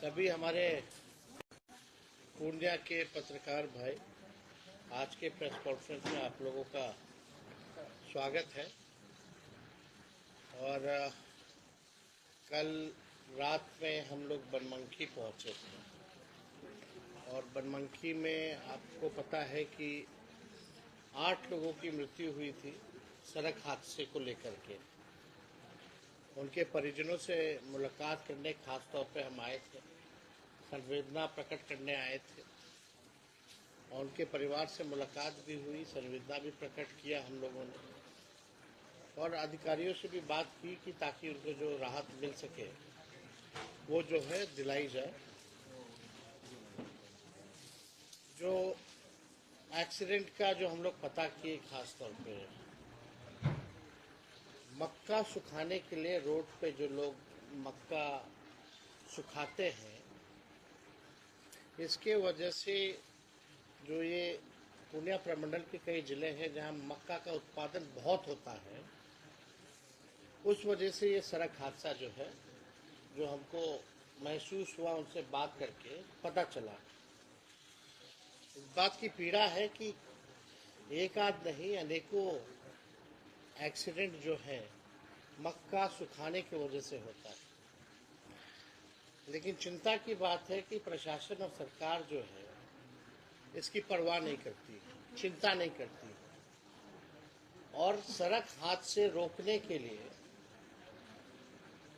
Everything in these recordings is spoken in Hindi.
सभी हमारे पूर्णिया के पत्रकार भाई, आज के प्रेस कॉन्फ्रेंस में आप लोगों का स्वागत है। और कल रात में हम लोग बनमनखी पहुंचे थे और बनमनखी में आपको पता है कि 8 लोगों की मृत्यु हुई थी सड़क हादसे को लेकर के। उनके परिजनों से मुलाकात करने खास तौर पे हम आए थे, संवेदना प्रकट करने आए थे और उनके परिवार से मुलाकात भी हुई, संवेदना भी प्रकट किया हम लोगों ने और अधिकारियों से भी बात की कि ताकि उनको जो राहत मिल सके वो जो है दिलाई जाए। जो एक्सीडेंट का जो हम लोग पता किए, खास तौर पे मक्का सुखाने के लिए रोड पे जो लोग मक्का सुखाते हैं, इसके वजह से जो ये पूर्णिया प्रमंडल के कई जिले हैं जहां मक्का का उत्पादन बहुत होता है, उस वजह से ये सड़क हादसा जो है, जो हमको महसूस हुआ उनसे बात करके पता चला। इस बात की पीड़ा है कि एक आध नहीं अनेकों एक्सीडेंट जो है मक्का सुखाने की वजह से होता है। लेकिन चिंता की बात है कि प्रशासन और सरकार जो है इसकी परवाह नहीं करती, चिंता नहीं करती और सड़क हादसे रोकने के लिए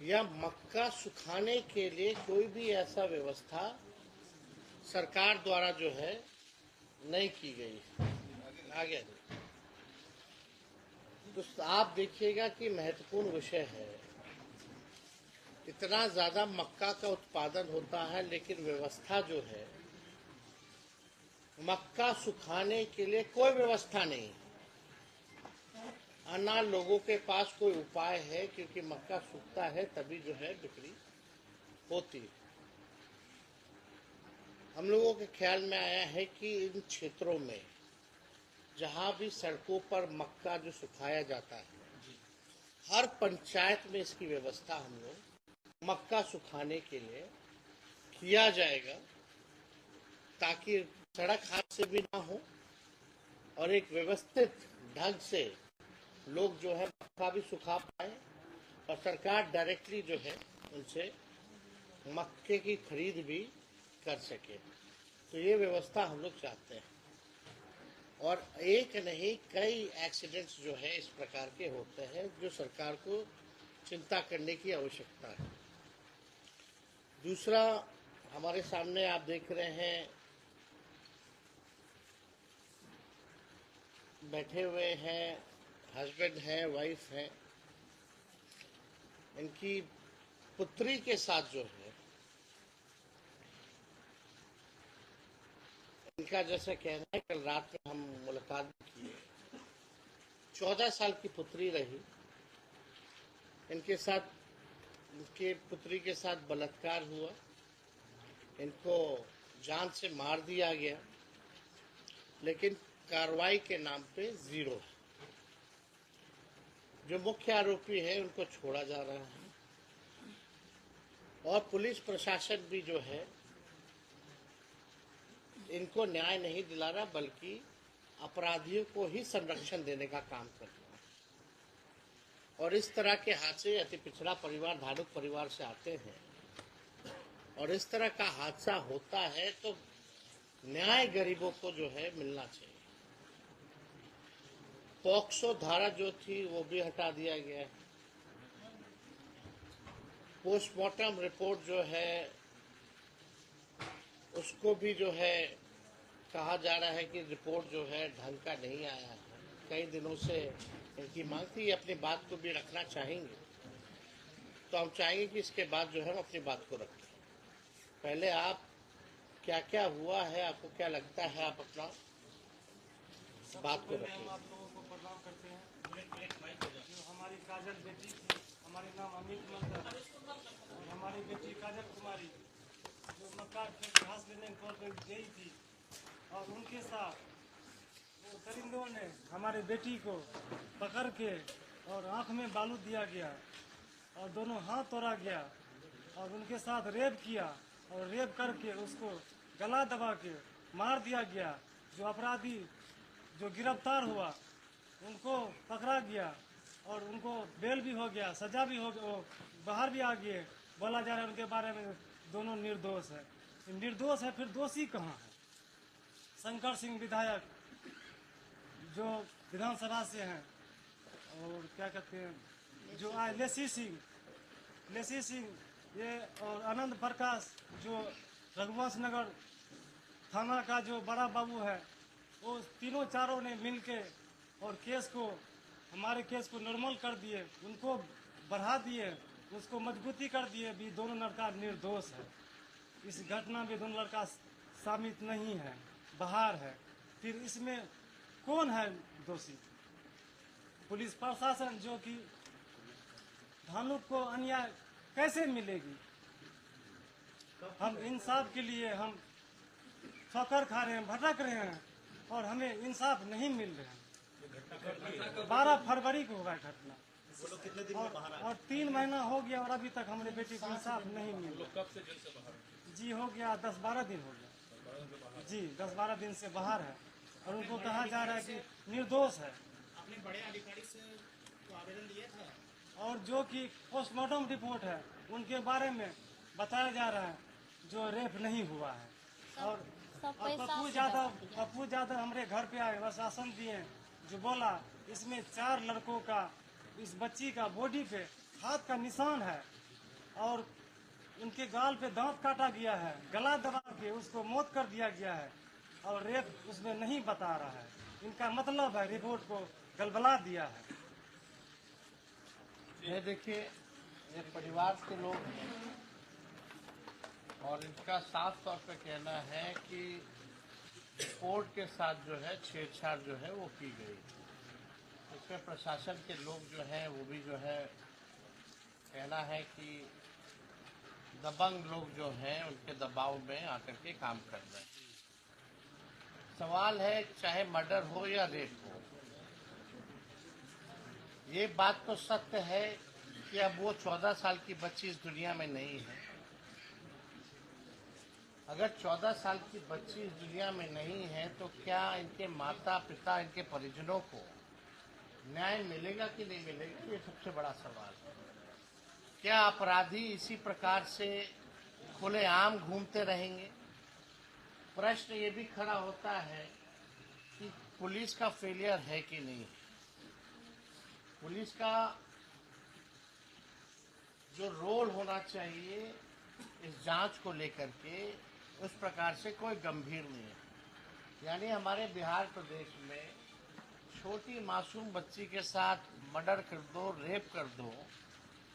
या मक्का सुखाने के लिए कोई भी ऐसा व्यवस्था सरकार द्वारा जो है नहीं की गई। आगे तो आप देखिएगा कि महत्वपूर्ण विषय है। इतना ज़्यादा मक्का का उत्पादन होता है लेकिन व्यवस्था जो है मक्का सुखाने के लिए कोई व्यवस्था नहीं। ना लोगों के पास कोई उपाय है, क्योंकि मक्का सूखता है तभी जो है बिक्री होती है। हम लोगों के ख्याल में आया है कि इन क्षेत्रों में जहां भी सड़कों पर मक्का जो सुखाया जाता है, हर पंचायत में इसकी व्यवस्था हम लोग मक्का सुखाने के लिए किया जाएगा, ताकि सड़क हादसे भी ना हो और एक व्यवस्थित ढंग से लोग जो है मक्का भी सुखा पाए और सरकार डायरेक्टली जो है उनसे मक्के की खरीद भी कर सके। तो ये व्यवस्था हम लोग चाहते हैं और एक नहीं कई एक्सीडेंट्स जो है इस प्रकार के होते हैं जो सरकार को चिंता करने की आवश्यकता है। दूसरा, हमारे सामने आप देख रहे हैं बैठे हुए हैं, हस्बैंड हैं, वाइफ हैं, इनकी पुत्री के साथ जो है इनका जैसा कहना है, कल रात में हम मुलाकात भी किए। 14 साल की पुत्री रही, इनके साथ इनके पुत्री के साथ बलात्कार हुआ, इनको जान से मार दिया गया, लेकिन कार्रवाई के नाम पे जीरो। जो मुख्य आरोपी है उनको छोड़ा जा रहा है और पुलिस प्रशासन भी जो है इनको न्याय नहीं दिला रहा, बल्कि अपराधियों को ही संरक्षण देने का काम कर रहा है। और इस तरह के हादसे अति पिछड़ा परिवार, धार्मिक परिवार से आते हैं और इस तरह का हादसा होता है तो न्याय गरीबों को जो है मिलना चाहिए। पॉक्सो धारा जो थी वो भी हटा दिया गया है। पोस्टमार्टम रिपोर्ट जो है उसको भी जो है कहा जा रहा है कि रिपोर्ट जो है ढंग का नहीं आया है। कई दिनों से इनकी मांग थी, अपनी बात को भी रखना चाहेंगे, तो हम चाहेंगे कि इसके बाद जो है हम अपनी बात को रखें। पहले आप क्या क्या हुआ है, आपको क्या लगता है, आप अपना बात को रखें। आप लोगों को प्रणाम करते हैं। जो हमारी काजल बेटी थी, हमारे नाम अमित मंडल और हमारी बेटी काजल कुमारी जो मक्का खेत घास लेने गई थी और उनके साथ वो दरिंदों ने हमारे बेटी को पकड़ के और आँख में बालू दिया गया और दोनों हाथ तोड़ा गया और उनके साथ रेप किया और रेप करके उसको गला दबा के मार दिया गया। जो अपराधी जो गिरफ्तार हुआ उनको पकड़ा गया और उनको बेल भी हो गया, सजा भी हो गया, वो बाहर भी आ गए। बोला जा रहा है उनके बारे में दोनों निर्दोष है। निर्दोष है, फिर दोषी कहाँ है? शंकर सिंह विधायक जो विधानसभा से हैं, और क्या कहते हैं जो आए लेसी सिंह ये, और आनंद प्रकाश जो रघुवंश नगर थाना का जो बड़ा बाबू है, वो तीनों चारों ने मिलके और केस को, हमारे केस को नॉर्मल कर दिए, उनको बढ़ा दिए, उसको मजबूती कर दिए भी दोनों लड़का निर्दोष है। इस घटना में दोनों लड़का शामिल नहीं है, बाहर है। फिर इसमें कौन है दोषी? पुलिस प्रशासन जो कि धानुक को अन्याय कैसे मिलेगी? हम इंसाफ के लिए हम ठोकर खा रहे हैं, भटक रहे हैं और हमें इंसाफ नहीं मिल रहा है। 12 फरवरी को हुआ घटना और 3 महीना हो गया और अभी तक हमारे बेटी को इंसाफ नहीं मिल रहा। कब से जेल से बाहर? जी हो गया 10-12 दिन हो गया जी, 10-12 दिन से बाहर है और उनको कहा जा रहा है कि निर्दोष है। अपने बड़े अधिकारी से तो आवेदन दिया था और जो कि पोस्टमार्टम रिपोर्ट है उनके बारे में बताया जा रहा है जो रेप नहीं हुआ है। और पप्पू यादव हमारे घर पे आए, आश्वासन दिए, जो बोला इसमें 4 लड़कों का, इस बच्ची का बॉडी पे हाथ का निशान है और उनके गाल पे दांत काटा गया है, गला दबा के उसको मौत कर दिया गया है और रेप उसमें नहीं बता रहा है। इनका मतलब है रिपोर्ट को गलबला दिया है। ये देखिए, ये परिवार के लोग हैं और इनका साफ तौर पे कहना है कि कोर्ट के साथ जो है छेड़छाड़ जो है वो की गई। इसमें प्रशासन के लोग जो हैं वो भी जो है कहना है कि दबंग लोग जो हैं उनके दबाव में आकर के काम कर रहे हैं। सवाल है चाहे मर्डर हो या रेप हो, ये बात तो सत्य है कि अब वो 14 साल की बच्ची इस दुनिया में नहीं है। अगर 14 साल की बच्ची इस दुनिया में नहीं है तो क्या इनके माता पिता, इनके परिजनों को न्याय मिलेगा कि नहीं मिलेगा, ये सबसे बड़ा सवाल है। क्या अपराधी इसी प्रकार से खुलेआम घूमते रहेंगे? प्रश्न ये भी खड़ा होता है कि पुलिस का फेलियर है कि नहीं। पुलिस का जो रोल होना चाहिए इस जांच को लेकर के, उस प्रकार से कोई गंभीर नहीं है। यानी हमारे बिहार प्रदेश में छोटी मासूम बच्ची के साथ मर्डर कर दो, रेप कर दो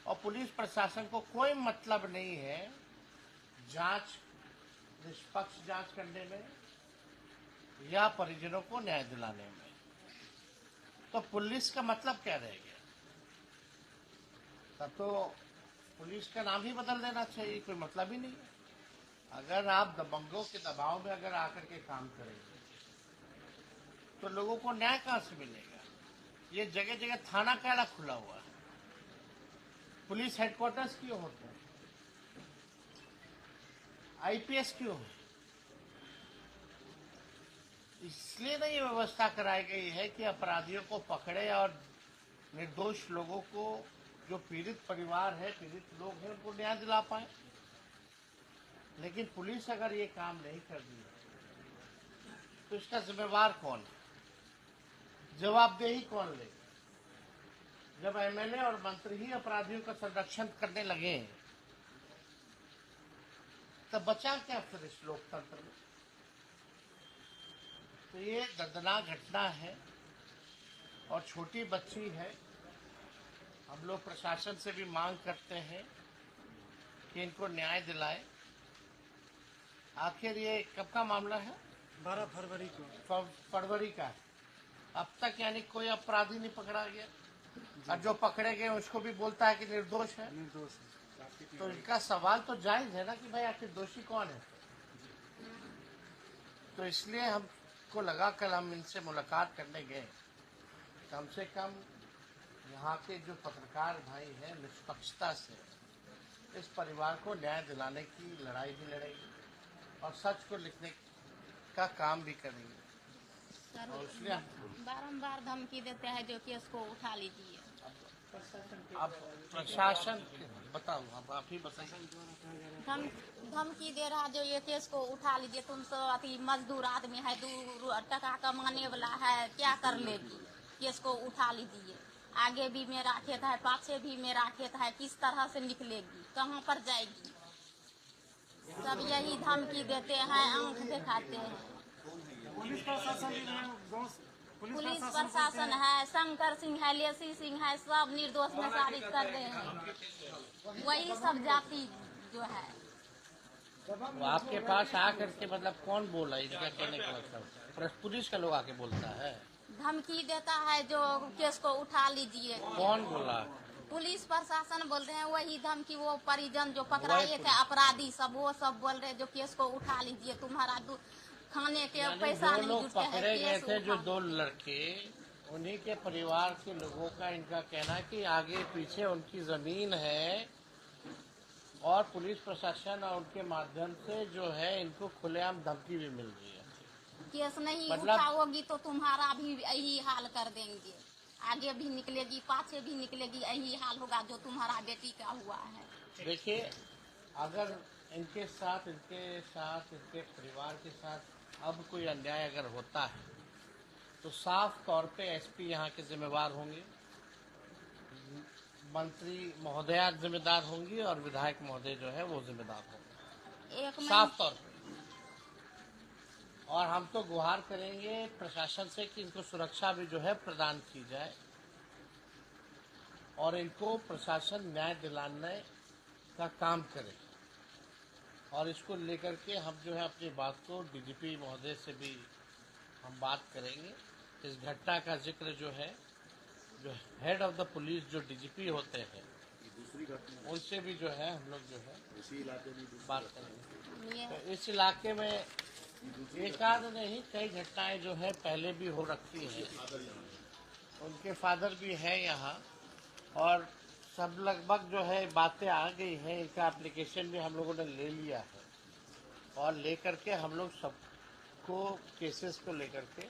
और पुलिस प्रशासन को कोई मतलब नहीं है जांच, निष्पक्ष जांच करने में या परिजनों को न्याय दिलाने में। तो पुलिस का मतलब क्या रह गया? तब तो पुलिस का नाम ही बदल देना चाहिए, कोई मतलब ही नहीं है। अगर आप दबंगों के दबाव में अगर आकर के काम करेंगे तो लोगों को न्याय कहाँ से मिलेगा? ये जगह जगह थाना कैला खुला हुआ है, पुलिस हेडक्वार्टर्स क्यों होते हैं, आईपीएस क्यों है? इसलिए नहीं ये व्यवस्था कराई गई है कि अपराधियों को पकड़े और निर्दोष लोगों को, जो पीड़ित परिवार है, पीड़ित लोग हैं, उनको न्याय दिला पाए। लेकिन पुलिस अगर ये काम नहीं कर रही तो इसका जिम्मेवार कौन है? जवाबदेही कौन लेगा? जब एमएलए और मंत्री ही अपराधियों का संरक्षण करने लगे तब बचा क्या फिर इस लोकतंत्र में? तो ये दर्दनाक घटना है और छोटी बच्ची है। हम लोग प्रशासन से भी मांग करते हैं कि इनको न्याय दिलाए। आखिर ये कब का मामला है? 12 फरवरी को। फरवरी का है। अब तक यानी कोई अपराधी नहीं पकड़ा गया और जो पकड़े गए उसको भी बोलता है कि निर्दोष है। निर्दोष है। तो इनका सवाल तो जायज है ना कि भाई आखिर दोषी कौन है? तो इसलिए हमको लगा, कल हम इनसे मुलाकात करने गए, कम से कम यहाँ के जो पत्रकार भाई हैं निष्पक्षता से इस परिवार को न्याय दिलाने की लड़ाई भी लड़ेगी और सच को लिखने का काम भी करेंगे। सर और इसलिए बारंबार धमकी देते हैं जो केस को उठा लीजिए। अब प्रशासन बताओ, अब आप ही बताइए। धमकी दे रहा जो ये केस को उठा लीजिए, तुम सब अति मजदूर आदमी है, 2 टका कमाने वाला है, क्या कर लेगी, केस को उठा लीजिए। आगे भी मेरा खेत है, पाछे भी मेरा खेत है, किस तरह से निकलेगी, कहाँ पर जाएगी। सब यही धमकी देते हैं, आंख दिखाते हैं। पुलिस प्रशासन भी है, गाँव पुलिस प्रशासन है, शंकर सिंह है, लेसी सिंह है, सब निर्दोष में साबित कर रहे हैं। वही सब जाति जो है। वो आपके पास आकर के मतलब कौन बोला, इनका कहने का मतलब पुलिस का लोग आके बोलता है, धमकी देता है जो केस को उठा लीजिए। कौन बोला? पुलिस प्रशासन बोल रहे हैं, वही धमकी वो परिजन जो पकड़ाए थे अपराधी सब, वो सब बोल रहे हैं जो केस को उठा लीजिए, तुम्हारा खाने के पैसा जो नहीं लोग जुटते हैं, पकड़े गए केस थे, जो उठा। 2 लड़के, उन्हीं के परिवार के लोगों का इनका कहना है कि आगे पीछे उनकी जमीन है और पुलिस प्रशासन और उनके माध्यम से जो है इनको खुलेआम धमकी भी मिल रही है। केस नहीं मतलब- उठाओगी तो तुम्हारा भी यही हाल कर देंगे, आगे भी निकलेगी, पाछे भी निकलेगी, यही हाल होगा जो तुम्हारा बेटी का हुआ है। देखिए, अगर इनके साथ इनके परिवार के साथ अब कोई अन्याय अगर होता है तो साफ तौर पे एसपी यहाँ के जिम्मेवार होंगे, मंत्री महोदया जिम्मेदार होंगी और विधायक महोदय जो है वो जिम्मेदार होंगे, एक साफ तौर पे। और हम तो गुहार करेंगे प्रशासन से कि इनको सुरक्षा भी जो है प्रदान की जाए और इनको प्रशासन न्याय दिलाने का काम करे। और इसको लेकर के हम जो है अपनी बात को डीजीपी महोदय से भी हम बात करेंगे। इस घटना का जिक्र जो है, जो हेड ऑफ द पुलिस जो डीजीपी होते हैं, उनसे भी जो है हम लोग जो है बात करेंगे। ये तो इस इलाके में एक आध नहीं, कई घटनाएं जो है पहले भी हो रखी हैं। उनके फादर भी हैं यहाँ और सब लगभग जो है बातें आ गई हैं, इनका एप्लीकेशन भी हम लोगों ने ले लिया है और लेकर के हम लोग सबको केसेस को लेकर के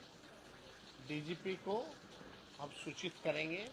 डीजीपी को हम सूचित करेंगे